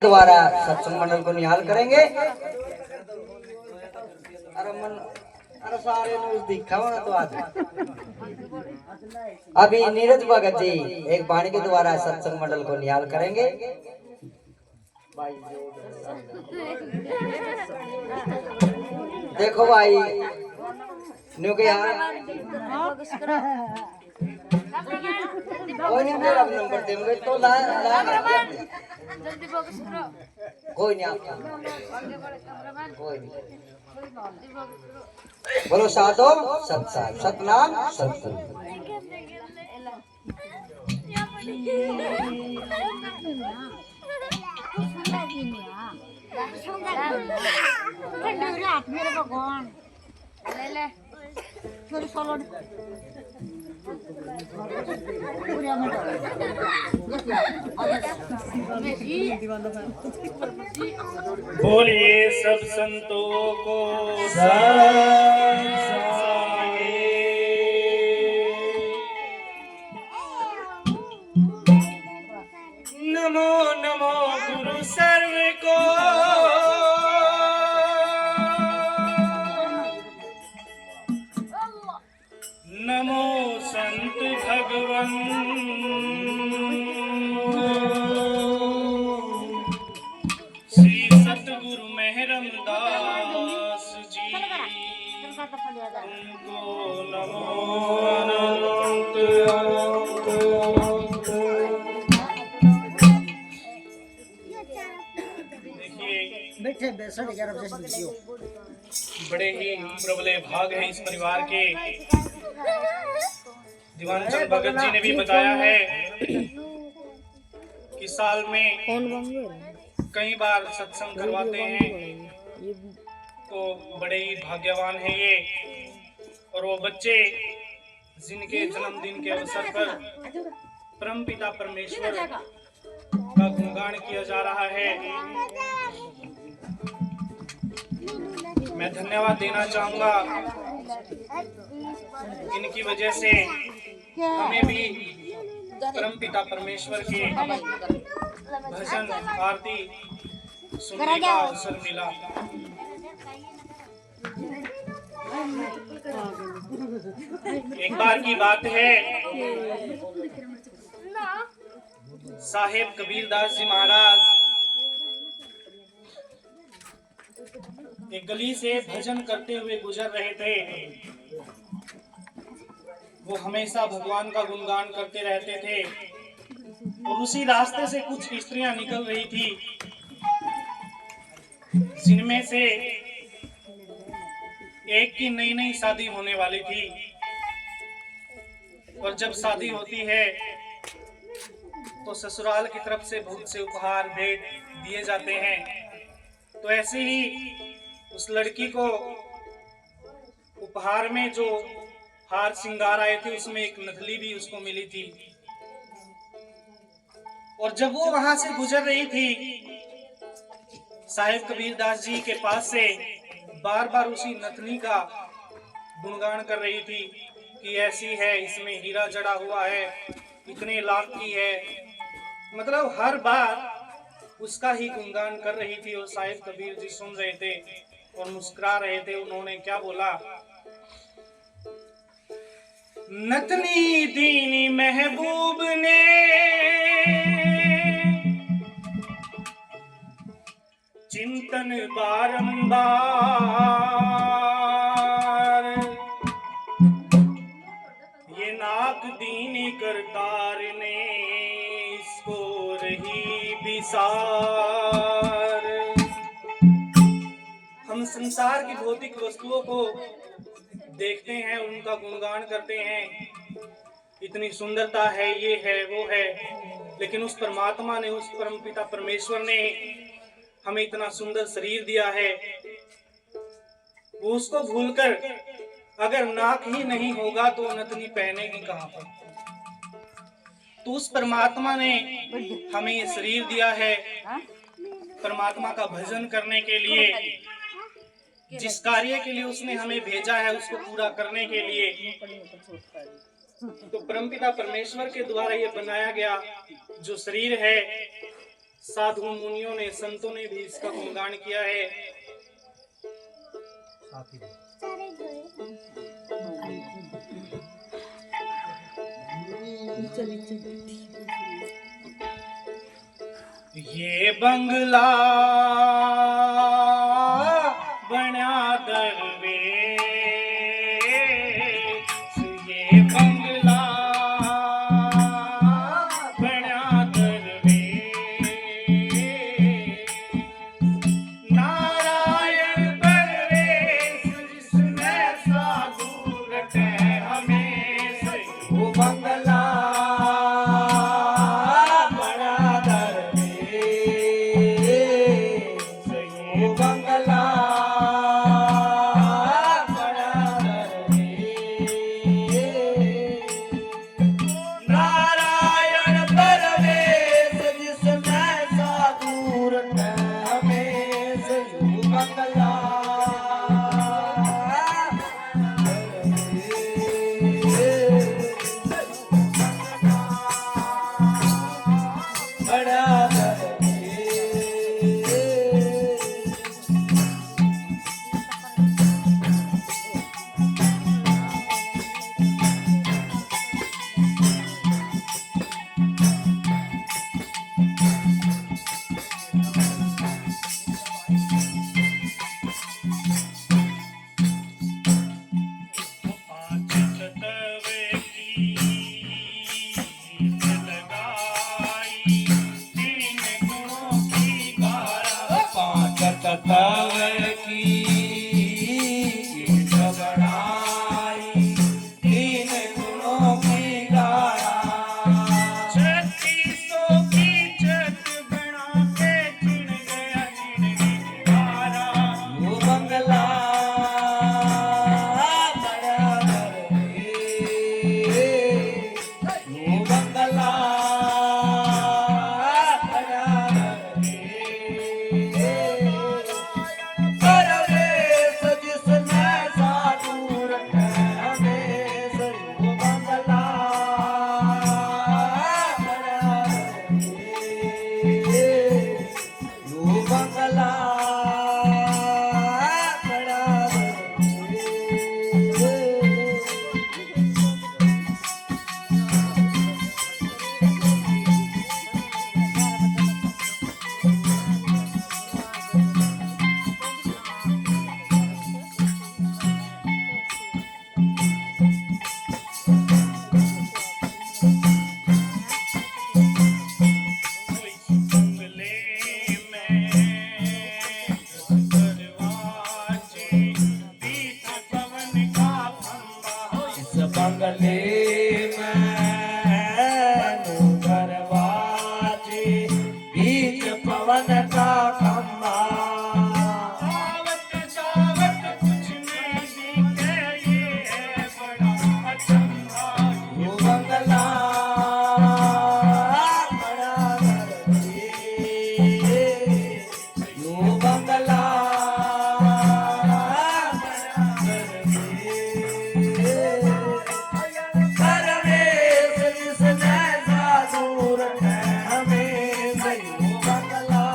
द्वारा सत्संग मंडल को निहाल करेंगे। अरे सारे दिखा हो ना तो आज अभी नीरज भगत जी एक वाणी के द्वारा सत्संग मंडल को निहाल करेंगे। देखो भाई न्यू के यार कोई नहीं मेरा नंबर दे मुझे तो ला जल्दी फोकस करो। कोई नहीं आपका कोई नहीं बोलो साधो सत्संग सतनाम सत्संग। मेरे भगवान ले ले छोरी सोलो बोलिए सब संतों को नमो नमो गुरु सर्व को नमो संत भगवन श्री सतगुरु मेहरम दास जी तुमको नमो अनंत बैठे बेसड़ बड़े ही प्रबले भाग हैं इस परिवार के। दीवानचंद भगत जी ने भी बताया है कि साल में कई बार सत्संग करवाते हैं, तो बड़े ही भाग्यवान हैं ये। और वो बच्चे जिनके जन्मदिन के अवसर पर परमपिता परमेश्वर का गुणगान किया जा रहा है, मैं धन्यवाद देना चाहूंगा। इनकी वजह से हमें भी परमपिता परमेश्वर के भजन आरती सुनने का अवसर मिला। एक बार की बात है, साहेब कबीरदास जी महाराज एक गली से भजन करते हुए गुजर रहे थे। वो हमेशा भगवान का गुणगान करते रहते थे और उसी रास्ते से कुछ स्त्रियां निकल रही थी, जिनमें से एक की नई नई शादी होने वाली थी। और जब शादी होती है तो ससुराल की तरफ से बहुत से उपहार भेंट दिए जाते हैं। तो ऐसे ही उस लड़की को उपहार में जो हार श्रृंगार आए थे उसमें एक नथली भी उसको मिली थी। और जब वो वहां से गुजर रही थी, साहेब कबीरदास जी के पास से बार बार उसी नथनी का गुणगान कर रही थी कि ऐसी है, इसमें हीरा जड़ा हुआ है, इतने लाख की है। मतलब हर बार उसका ही गुणगान कर रही थी। और साहेब कबीर जी सुन रहे थे और मुस्कुरा रहे थे। उन्होंने क्या बोला, नथनी दीनी महबूब ने चिंतन बारंबार, ये नाक दीनी करतार ने इसको रही बिसार। हम संसार की भौतिक वस्तुओं को देखते हैं, उनका गुणगान करते हैं, इतनी सुंदरता है, ये है, वो है, लेकिन उस परमात्मा ने, उस परमपिता परमेश्वर ने हमें इतना सुंदर शरीर दिया है, वो उसको भूलकर अगर नाक ही नहीं होगा तो नथनी पहनेगी कहां पर। तो उस परमात्मा ने हमें ये शरीर दिया है परमात्मा का भजन करने के लिए, जिस कार्य के लिए उसने हमें भेजा है उसको पूरा करने के लिए। तो परमपिता परमेश्वर के द्वारा ये बनाया गया जो शरीर है, साधु मुनियों ने, संतों ने भी इसका गुणगान किया है। ये बंगला बना दरवेश, ये बंगला बना दरवेश, नारायण दरवेश जिसमें साधु रटे हमेश। वो बंगला बना दरवेश, वो बंगला बना दरवेश, नारायण दरवेश जिसमें साधु रटे हमेश। वो बंगला बड़ा तत्व की घबराई, तीन गुणों की गाया, 3600 की छत बना के चिढ़ गया चिड़ने वाला। वो बंगला बड़ा दरवेश, वो बंगला बड़ा दरवेश, दरवेश जिसमें साधु रटे हमेश। वो बंगला बड़ा दरवेश, वो बंगला बड़ा बंगले में दरवाजे, बीच पवन का खंभा। इस बंगले में दरवाजे, बीच पवन का खंभा। आवत जावत कुछ नहीं दिखे, ये है बड़ा अचंभा। वो बंगला बड़ा दरवेश, वो बंगला दरवेश जिसमें साधु रटे हमेश। वो बंगला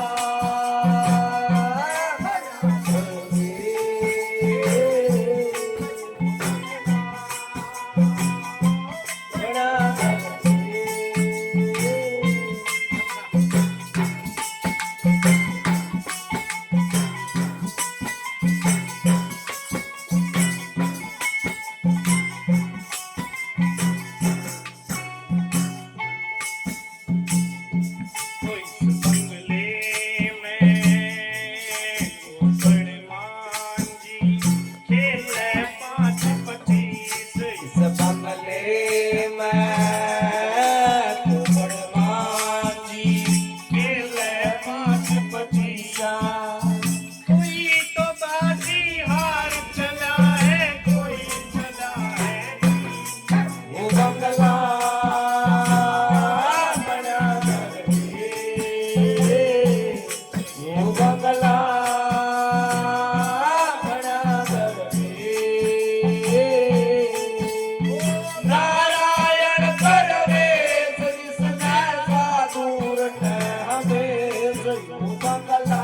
बंगला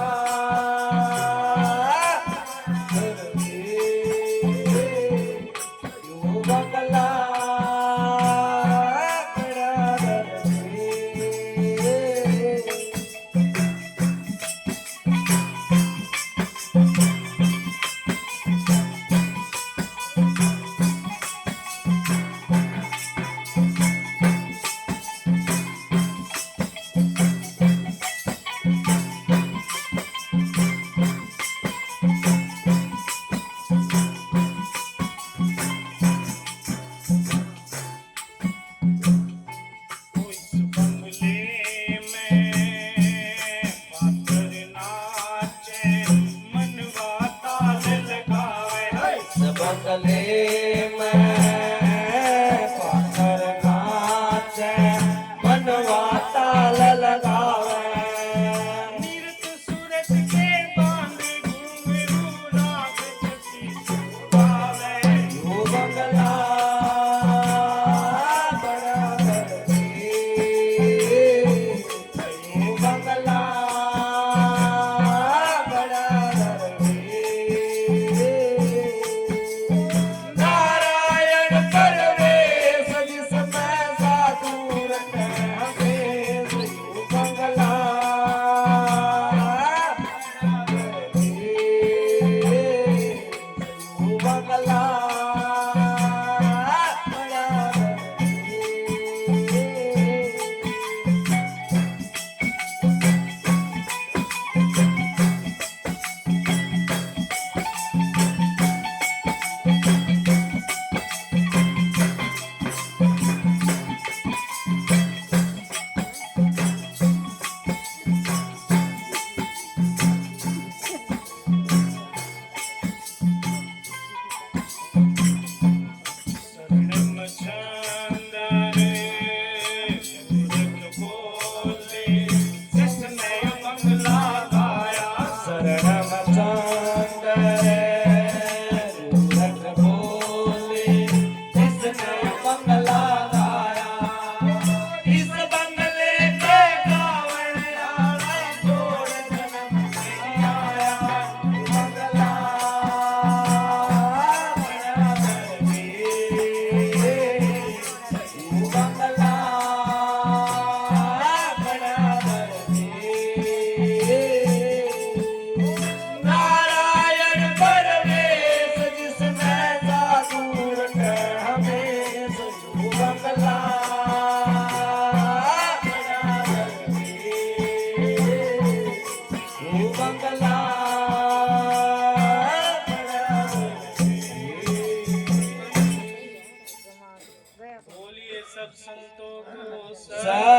बंगला उस बंगले में पातर नाचे मनवा ताल लगावे बंगले में पाथर नाचे मनवा ताल लगावे नीरत सूरत के बांध घूंघरू राग जसी गावे यो बंगला बड़ा करके यो बंगला बड़ा करके नारायण परवेश जिसमें साधु रखे हमें यो बंगला यो बंगला शरणम चंदन सूरत बोले जिसने बंगला गाया शरणम चंदन सूरत बोले जिसने बंगला गाया इस बंगले के गावन आला जोड़ जन्म नहीं आया बंगला बड़ा करके बंगला बड़ा करके नारायण परवेश जिसमें साधु रखे हमें सो बंगला बड़ा करके वो बंगला बड़ा करके बोलिए सब संतों को सत